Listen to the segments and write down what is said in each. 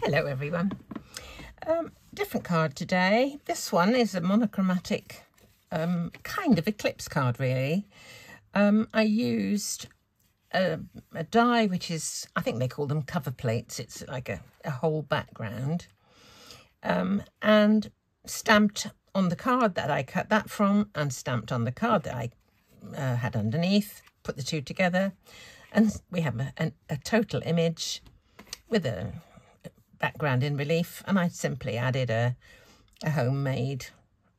Hello everyone. Different card today. This one is a monochromatic kind of eclipse card really. I used a die which is, I think they call them cover plates. It's like a whole background, and stamped on the card that I cut that from, and stamped on the card that I had underneath, put the two together, and we have a total image with a background in relief. And I simply added a homemade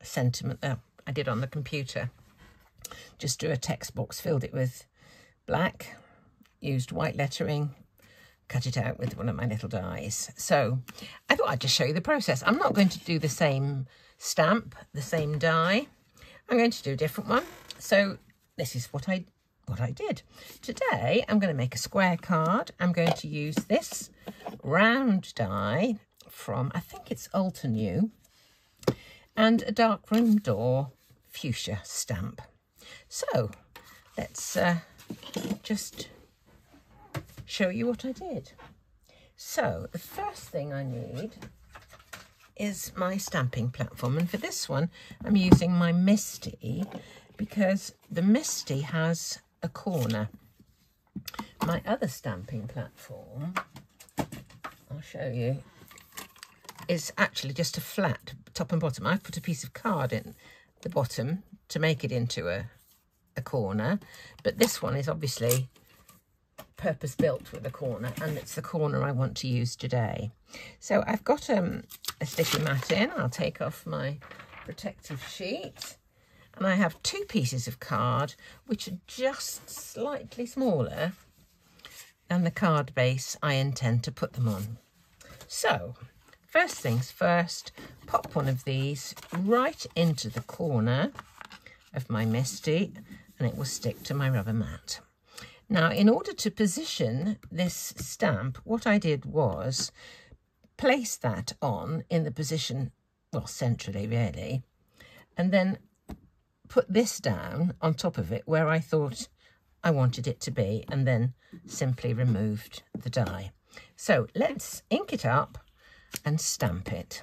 sentiment that I did on the computer. Just drew a text box, filled it with black, used white lettering, cut it out with one of my little dies. So I thought I'd just show you the process. I'm not going to do the same stamp, the same die. I'm going to do a different one. So this is what I did. Today I'm going to make a square card. I'm going to use this round die from, I think it's Altenew, and a Darkroom door fuchsia stamp. So let's just show you what I did. So the first thing I need is my stamping platform, and for this one I'm using my Misty because the Misty has a corner. My other stamping platform, I'll show you, is actually just a flat top and bottom. I've put a piece of card in the bottom to make it into a corner, but this one is obviously purpose built with a corner, and it's the corner I want to use today. So I've got a sticky mat in. I'll take off my protective sheet, and I have two pieces of card which are just slightly smaller than the card base I intend to put them on. So first things first, pop one of these right into the corner of my Misty, and it will stick to my rubber mat. Now, in order to position this stamp, what I did was place that on in the position, well, centrally really, and then put this down on top of it where I thought I wanted it to be, and then simply removed the die. So let's ink it up and stamp it.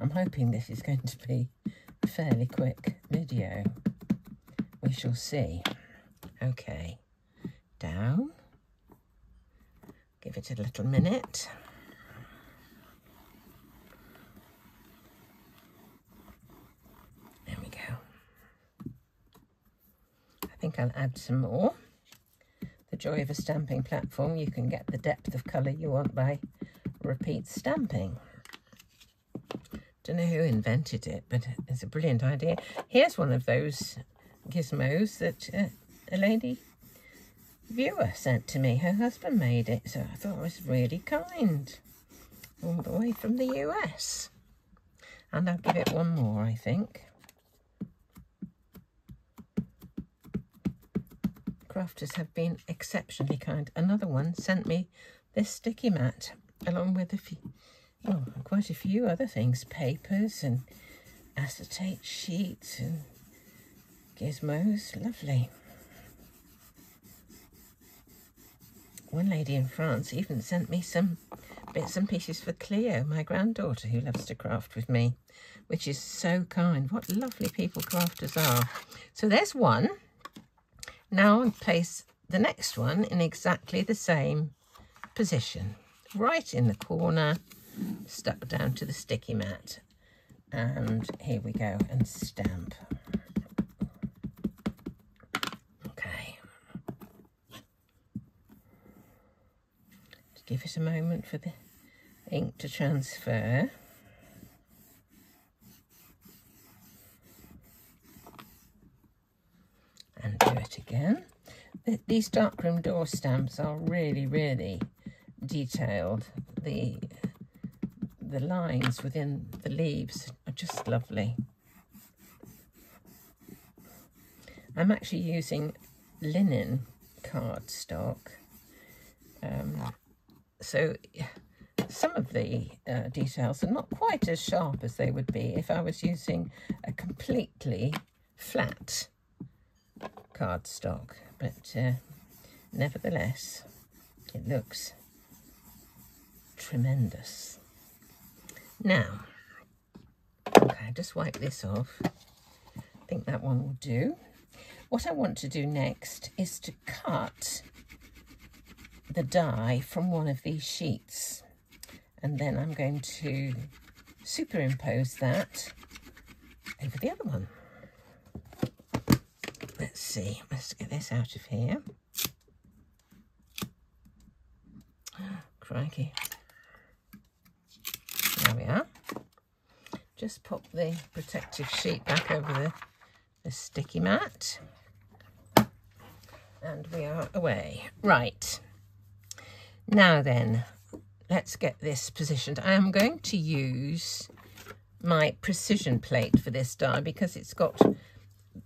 I'm hoping this is going to be a fairly quick video. We shall see. Okay, down. Give it a little minute. There we go. I think I'll add some more. The joy of a stamping platform, you can get the depth of colour you want by repeat stamping. Don't know who invented it, but it's a brilliant idea. Here's one of those gizmos that a lady viewer sent to me. Her husband made it, so I thought it was really kind, all the way from the US. And I'll give it one more, I think. Crafters have been exceptionally kind. Another one sent me this sticky mat along with quite a few other things, papers and acetate sheets and gizmos. Lovely. One lady in France even sent me some bits and pieces for Cleo, my granddaughter, who loves to craft with me, which is so kind. What lovely people crafters are. So there's one. Now I'll place the next one in exactly the same position, right in the corner, stuck down to the sticky mat. And here we go, and stamp. Okay. Just give it a moment for the ink to transfer. And do it again. These Darkroom door stamps are really, really detailed. The lines within the leaves are just lovely. I'm actually using linen cardstock. So some of the details are not quite as sharp as they would be if I was using a completely flat cardstock, but nevertheless it looks tremendous. Now, okay, just wipe this off. I think that one will do. What I want to do next is to cut the die from one of these sheets, and then I'm going to superimpose that over the other one. Let's see, let's get this out of here. Crikey. There we are. Just pop the protective sheet back over the sticky mat. And we are away. Right. Now then, let's get this positioned. I am going to use my precision plate for this die because it's got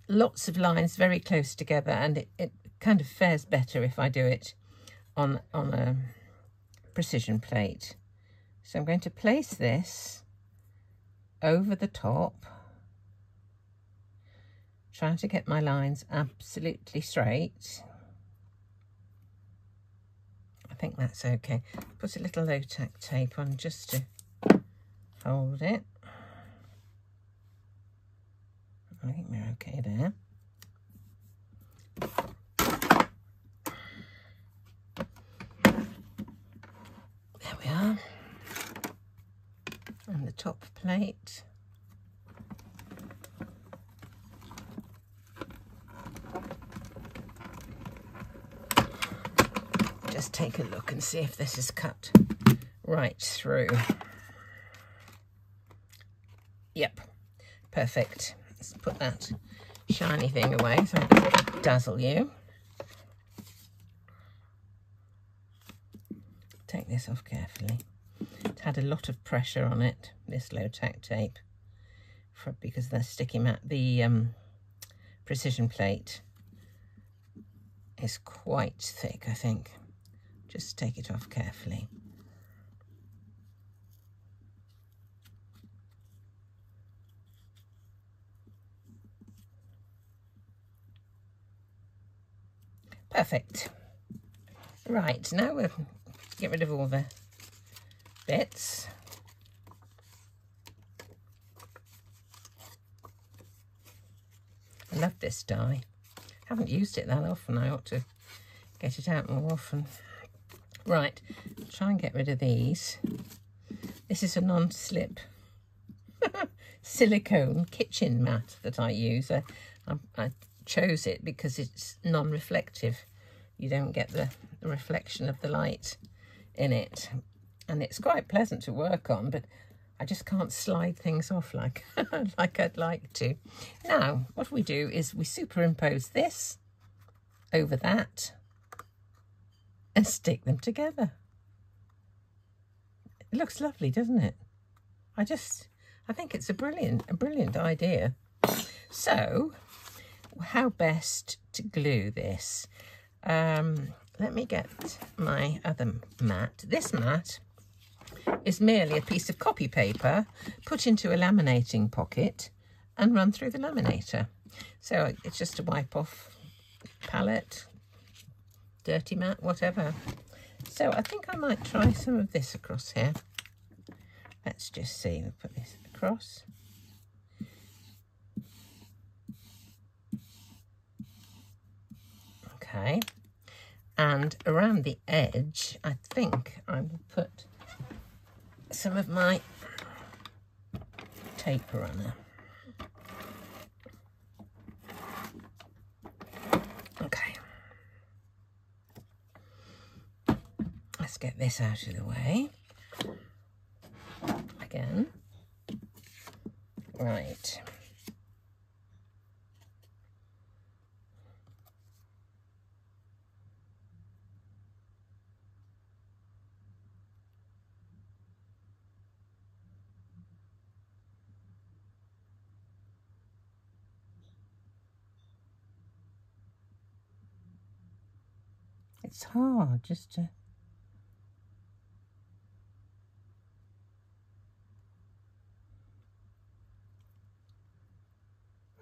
lots of lines very close together, and it kind of fares better if I do it on a precision plate. So I'm going to place this over the top, trying to get my lines absolutely straight. I think that's okay. Put a little low-tack tape on just to hold it. I think we're okay there. There we are. And the top plate. Just take a look and see if this is cut right through. Yep, perfect. Let's put that shiny thing away so I don't dazzle you. Take this off carefully. It's had a lot of pressure on it, this low-tack tape, because the sticky mat, the precision plate is quite thick, I think. Just take it off carefully. Perfect. Right, now we'll get rid of all the bits. I love this die. Haven't used it that often. I ought to get it out more often. Right, try and get rid of these. This is a non-slip silicone kitchen mat that I use. I chose it because it's non-reflective. You don't get the reflection of the light in it. And it's quite pleasant to work on, but I just can't slide things off like, like I'd like to. Now, what we do is we superimpose this over that and stick them together. It looks lovely, doesn't it? I think it's a brilliant idea. So, how best to glue this? Let me get my other mat. This mat is merely a piece of copy paper put into a laminating pocket and run through the laminator. So it's just to wipe off palette, dirty mat, whatever. So I think I might try some of this across here. Let's just see. We'll put this across. Okay. And around the edge, I think I will put some of my tape runner. Okay. Let's get this out of the way. Again. Right. It's hard just to...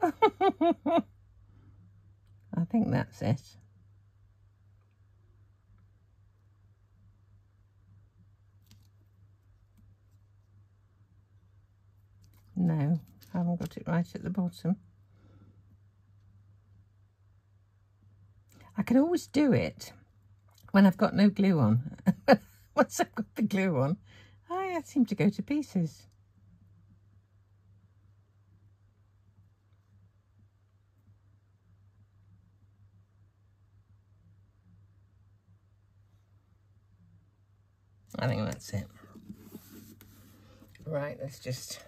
I think that's it. No, I haven't got it right at the bottom. I can always do it when I've got no glue on. Once I've got the glue on, I seem to go to pieces. I think that's it. Right, let's just...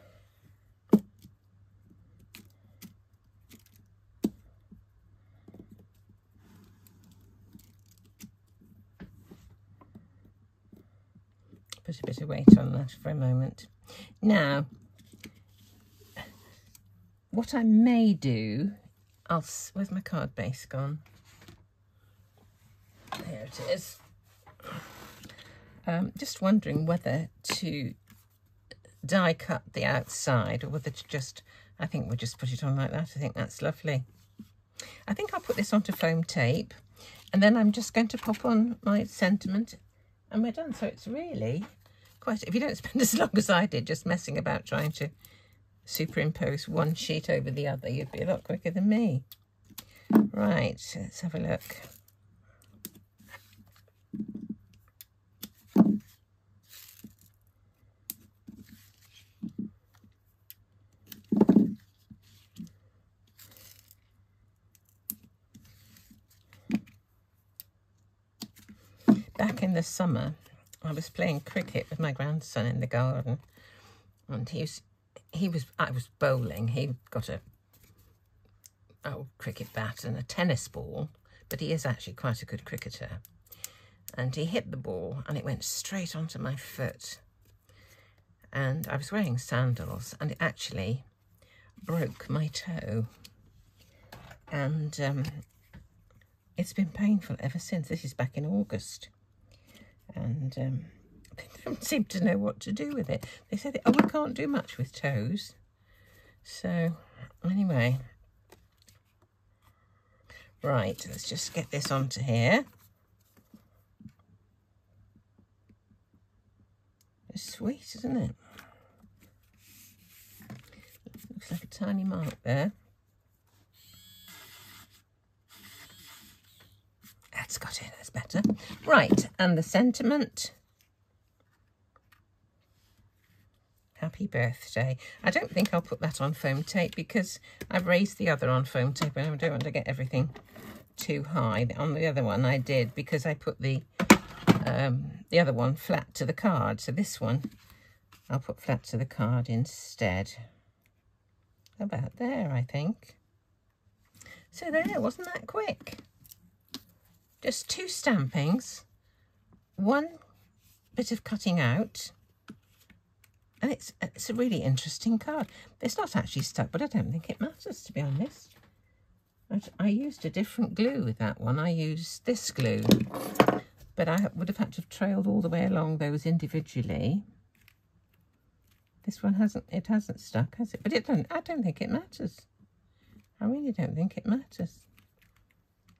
put a bit of weight on that for a moment. Now, what I may do, where's my card base gone? There it is. Just wondering whether to die cut the outside or whether to just, I think we'll just put it on like that. I think that's lovely. I think I'll put this onto foam tape, and then I'm just going to pop on my sentiment and we're done. So it's really quite, if you don't spend as long as I did just messing about trying to superimpose one sheet over the other, you'd be a lot quicker than me. Right, let's have a look. Back in the summer, I was playing cricket with my grandson in the garden, and I was bowling. He got a old cricket bat and a tennis ball, but he is actually quite a good cricketer. And he hit the ball and it went straight onto my foot. And I was wearing sandals and it actually broke my toe. And it's been painful ever since. This is back in August. And they don't seem to know what to do with it. They said, oh, we can't do much with toes. So anyway, right, let's just get this onto here. It's sweet, isn't it? Looks like a tiny mark there. That's got it, that's better. Right, and the sentiment. Happy birthday. I don't think I'll put that on foam tape because I've raised the other on foam tape and I don't want to get everything too high. On the other one I did because I put the other one flat to the card. So this one I'll put flat to the card instead. About there, I think. So there, wasn't that quick? Just 2 stampings, 1 bit of cutting out, and it's a really interesting card. It's not actually stuck, but I don't think it matters, to be honest. I used a different glue with that one. I used this glue, but I would have had to have trailed all the way along those individually. This one hasn't stuck, has it? But I don't think it matters. I really don't think it matters.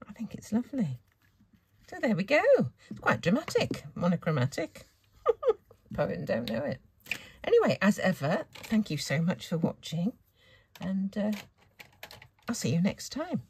I think it's lovely. So there we go. It's quite dramatic, monochromatic. Poet don't know it. Anyway, as ever, thank you so much for watching, and I'll see you next time.